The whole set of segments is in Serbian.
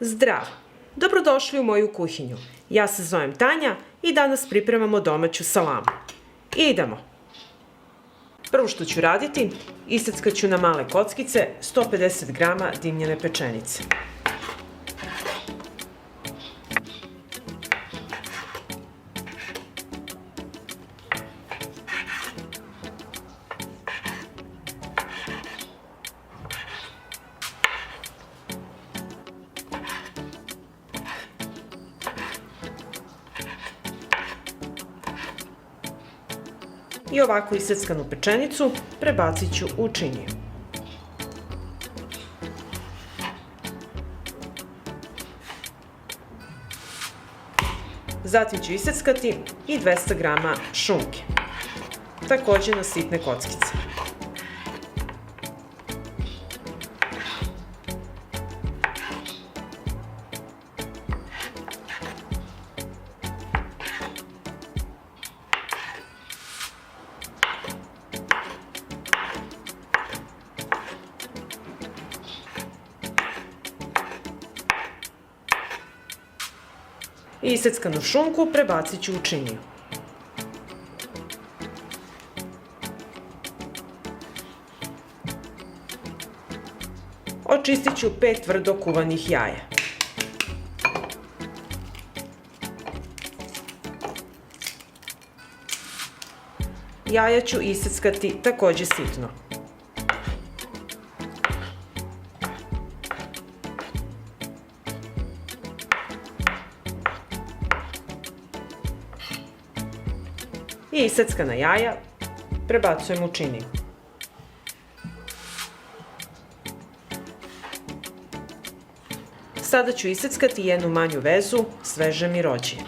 Zdrav! Dobrodošli u moju kuhinju. Ja se zovem Tanja i danas pripremamo domaću salamu. Idemo! Prvo što ću raditi, iseckat ću na male kockice 150 grama dimljene pečenice. I ovako iseckanu pečenicu prebacit ću u činiju. Zatim ću iseckati i 200 grama šunke, također na sitne kockice. I iseckanu šunku prebacit ću u činiju. Očistit ću 5 tvrdo kuvanih jaja. Jaja ću iseckati također sitno. I iseckana jaja prebacujem u činiju. Sada ću iseckati jednu manju vezu sveže mirođije.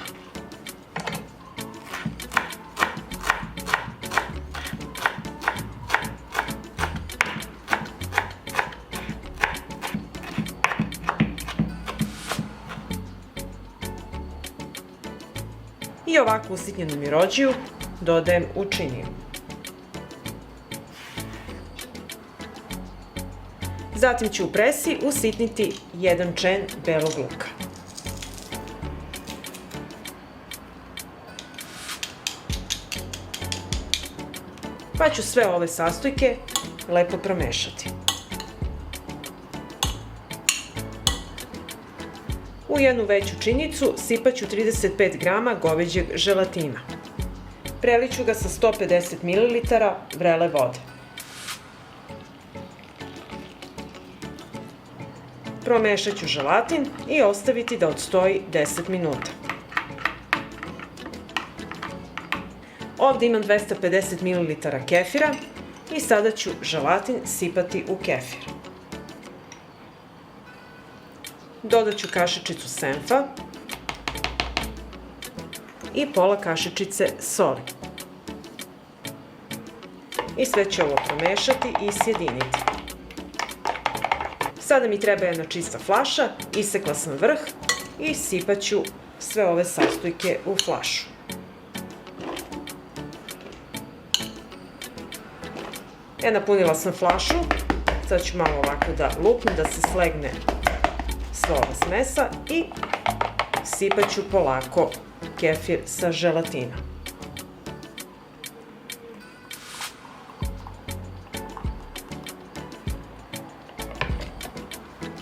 I ovako usitnjenu mirođiju dodajem u činiju. Zatim ću u presi usitniti 1 čen belog luka. Pa ću sve ove sastojke lepo promešati. U jednu veću činjicu sipat ću 35 grama goveđeg želatina. Prelit ću ga sa 150 ml vrele vode. Promešat ću želatin i ostaviti da odstoji 10 minuta. Ovdje imam 250 ml kefira i sada ću želatin sipati u kefir. Dodat ću kašičicu senfa i pola kašičice soli. I sve ću ovo promešati i sjediniti. Sada mi treba jedna čista flaša, isekla sam vrh i sipat ću sve ove sastojke u flašu. Napunila sam flašu, sad ću malo ovako da lupnem da se slegne sva ova smesa i sipat ću polako kefir sa želatinom.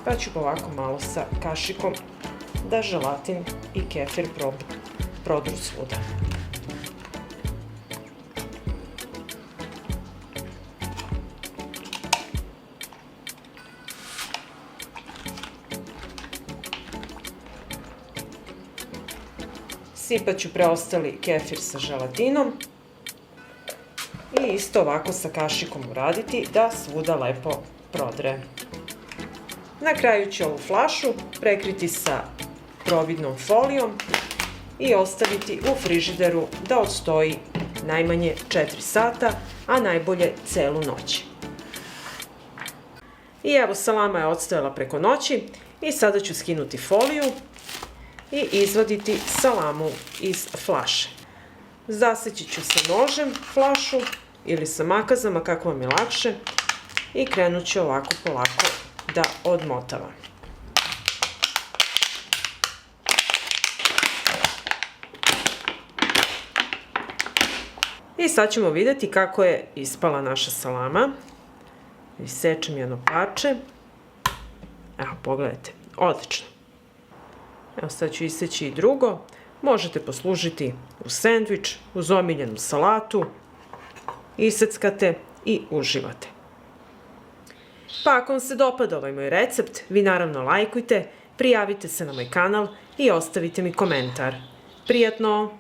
Pa ću ovako malo sa kašikom da želatin i kefir prodru svuda. Sipat ću preostali kefir sa želatinom i isto ovako sa kašikom uraditi da svuda lepo prodre. Na kraju ću ovu flašu prekriti sa providnom folijom i ostaviti u frižideru da odstoji najmanje 4 sata, a najbolje celu noć. I evo, salama je odstojala preko noći i sada ću skinuti foliju i izvaditi salamu iz flaše. Zaseći ću sa nožem flašu ili sa makazama, kako vam je lakše, i krenut ću ovako polako da odmotavam. I sad ćemo vidjeti kako je ispala naša salama. Isečem jedno parče. Evo, pogledajte, odlično. Evo, sad ću iseći i drugo. Možete poslužiti u sendvič, uz omiljenu salatu. Iseckate i uživate. Pa ako vam se dopada ovaj moj recept, vi naravno lajkujte, prijavite se na moj kanal i ostavite mi komentar. Prijatno!